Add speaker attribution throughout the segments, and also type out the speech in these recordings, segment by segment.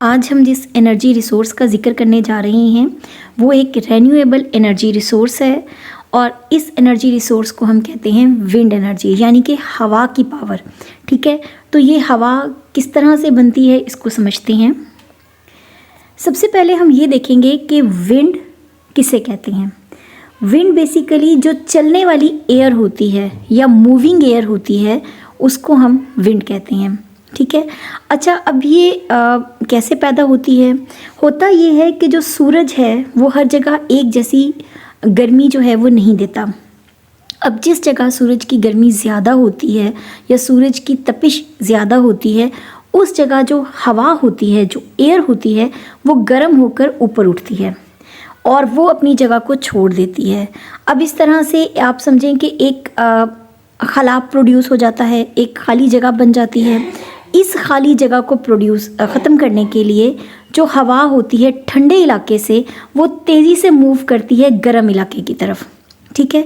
Speaker 1: आज हम जिस एनर्जी रिसोर्स का ज़िक्र करने जा रहे हैं वो एक रिन्यूएबल एनर्जी रिसोर्स है और इस एनर्जी रिसोर्स को हम कहते हैं विंड एनर्जी, यानी कि हवा की पावर। ठीक है, तो ये हवा किस तरह से बनती है इसको समझते हैं। सबसे पहले हम ये देखेंगे कि विंड किसे कहते हैं। विंड बेसिकली जो चलने वाली एयर होती है या मूविंग एयर होती है उसको हम विंड कहते हैं। ठीक है, अच्छा अब ये कैसे पैदा होती है। होता ये है कि जो सूरज है वो हर जगह एक जैसी गर्मी जो है वो नहीं देता। अब जिस जगह सूरज की गर्मी ज़्यादा होती है या सूरज की तपिश ज़्यादा होती है उस जगह जो हवा होती है, जो एयर होती है, वो गर्म होकर ऊपर उठती है और वो अपनी जगह को छोड़ देती है। अब इस तरह से आप समझें कि एक खला प्रोड्यूस हो जाता है, एक खाली जगह बन जाती है। इस खाली जगह को ख़त्म करने के लिए जो हवा होती है ठंडे इलाके से वो तेज़ी से मूव करती है गर्म इलाके की तरफ। ठीक है,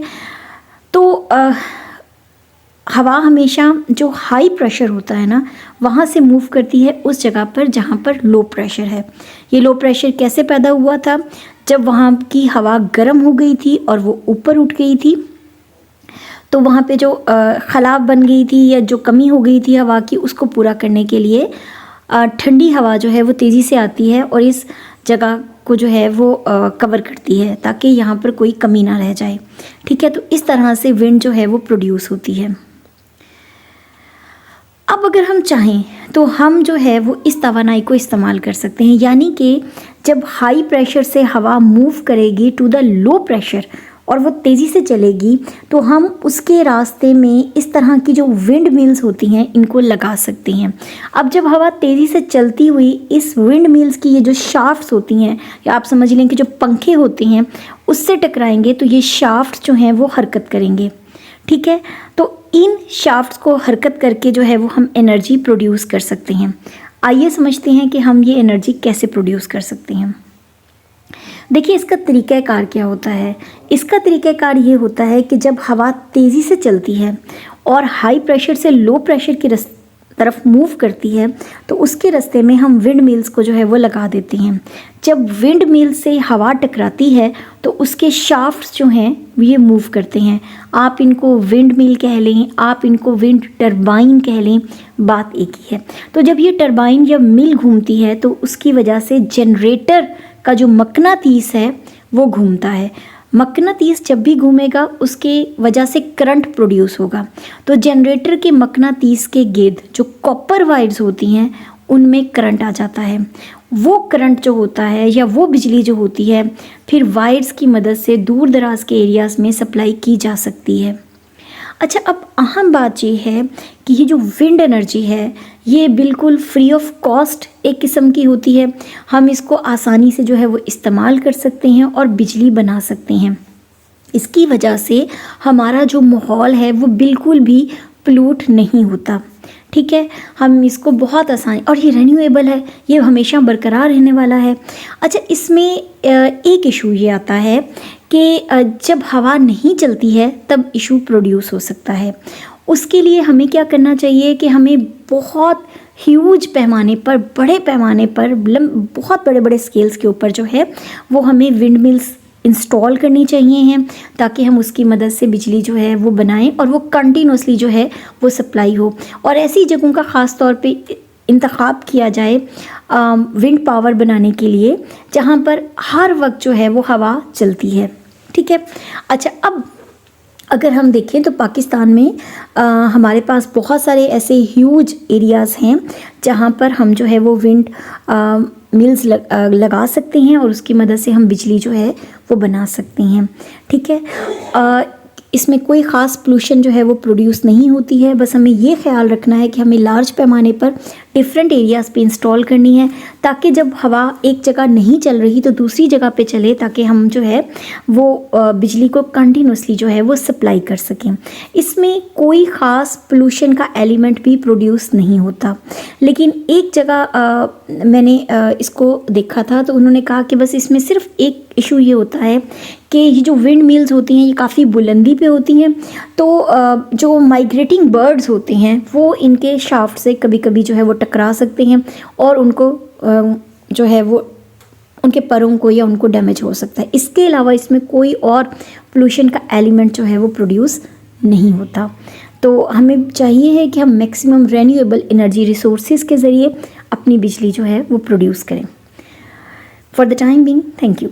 Speaker 1: तो हवा हमेशा जो हाई प्रेशर होता है ना वहाँ से मूव करती है उस जगह पर जहाँ पर लो प्रेशर है। ये लो प्रेशर कैसे पैदा हुआ था, जब वहाँ की हवा गर्म हो गई थी और वो ऊपर उठ गई थी तो वहाँ पे जो खला बन गई थी या जो कमी हो गई थी हवा की उसको पूरा करने के लिए ठंडी हवा जो है वो तेज़ी से आती है और इस जगह को जो है वो कवर करती है ताकि यहाँ पर कोई कमी ना रह जाए। ठीक है, तो इस तरह से विंड जो है वो प्रोड्यूस होती है। अब अगर हम चाहें तो हम जो है वो इस तवानाई को इस्तेमाल कर सकते हैं, यानी कि जब हाई प्रेशर से हवा मूव करेगी टू द लो प्रेशर और वो तेज़ी से चलेगी तो हम उसके रास्ते में इस तरह की जो विंड मिल्स होती हैं इनको लगा सकते हैं। अब जब हवा तेज़ी से चलती हुई इस विंड मिल्स की ये जो शाफ्ट्स होती हैं या आप समझ लें कि जो पंखे होते हैं उससे टकराएंगे तो ये शाफ्ट्स जो हैं वो हरकत करेंगे। ठीक है, तो इन शाफ्ट्स को हरकत करके जो है वो हम एनर्जी प्रोड्यूस कर सकते हैं। आइए समझते हैं कि हम ये एनर्जी कैसे प्रोड्यूस कर सकते हैं। देखिए इसका तरीक़ाकार क्या होता है। इसका तरीक़ाकार ये होता है कि जब हवा तेज़ी से चलती है और हाई प्रेशर से लो प्रेशर की तरफ मूव करती है तो उसके रास्ते में हम विंड मिल्स को जो है वो लगा देते हैं। जब विंड मिल से हवा टकराती है तो उसके शाफ्ट्स जो हैं ये मूव करते हैं। आप इनको विंड मिल कह लें, आप इनको विंड टरबाइन कह लें, बात एक ही है। तो जब ये टरबाइन या मिल घूमती है तो उसकी वजह से जनरेटर का जो मकनातीस है वो घूमता है। मकनातीस जब भी घूमेगा उसके वजह से करंट प्रोड्यूस होगा। तो जनरेटर के मकनातीस के गेंद जो कॉपर वायर्स होती हैं उनमें करंट आ जाता है। वो करंट जो होता है या वो बिजली जो होती है फिर वायर्स की मदद से दूर दराज के एरियाज़ में सप्लाई की जा सकती है। अच्छा, अब अहम बात ये है कि ये जो विंड एनर्जी है ये बिल्कुल फ्री ऑफ कॉस्ट एक किस्म की होती है। हम इसको आसानी से जो है वो इस्तेमाल कर सकते हैं और बिजली बना सकते हैं। इसकी वजह से हमारा जो माहौल है वो बिल्कुल भी पोल्यूट नहीं होता। ठीक है, हम इसको बहुत आसानी, और ये रिन्यूएबल है, ये हमेशा बरकरार रहने वाला है। अच्छा, इसमें एक इशू ये आता है कि जब हवा नहीं चलती है तब इशू प्रोड्यूस हो सकता है। उसके लिए हमें क्या करना चाहिए कि हमें बहुत ह्यूज पैमाने पर, बड़े पैमाने पर, बहुत बड़े बड़े स्केल्स के ऊपर जो है वो हमें विंड मिल्स इंस्टॉल करनी चाहिए हैं ताकि हम उसकी मदद से बिजली जो है वो बनाएं और वो कंटिन्यूसली जो है वो सप्लाई हो। और ऐसी जगहों का ख़ास तौर पे इंतखाब किया जाए विंड पावर बनाने के लिए जहाँ पर हर वक्त जो है वो हवा चलती है। ठीक है, अच्छा अब अगर हम देखें तो पाकिस्तान में हमारे पास बहुत सारे ऐसे ह्यूज एरियाज़ हैं जहाँ पर हम जो है वो विंड मिल्स लगा सकते हैं और उसकी मदद से हम बिजली जो है वो बना सकते हैं। ठीक है, इसमें कोई ख़ास पोल्यूशन जो है वो प्रोड्यूस नहीं होती है। बस हमें ये ख्याल रखना है कि हमें लार्ज पैमाने पर डिफरेंट एरियाज़ पे इंस्टॉल करनी है ताकि जब हवा एक जगह नहीं चल रही तो दूसरी जगह पे चले ताकि हम जो है वो बिजली को कंटिन्यूसली जो है वो सप्लाई कर सकें। इसमें कोई ख़ास पोल्यूशन का एलिमेंट भी प्रोड्यूस नहीं होता। लेकिन एक जगह मैंने इसको देखा था तो उन्होंने कहा कि बस इसमें सिर्फ एक इशू ये होता है कि ये जो विंड मिल्स होती हैं ये काफ़ी बुलंदी पे होती हैं तो जो माइग्रेटिंग बर्ड्स होते हैं वो इनके शाफ्ट से कभी कभी जो है वो टकरा सकते हैं और उनको जो है वो उनके परों को या उनको डैमेज हो सकता है। इसके अलावा इसमें कोई और पोल्यूशन का एलिमेंट जो है वो प्रोड्यूस नहीं होता। तो हमें चाहिए है कि हम मैक्सिमम रेन्यूएबल एनर्जी रिसोर्सेज के ज़रिए अपनी बिजली जो है वो प्रोड्यूस करें। For the time being, thank you.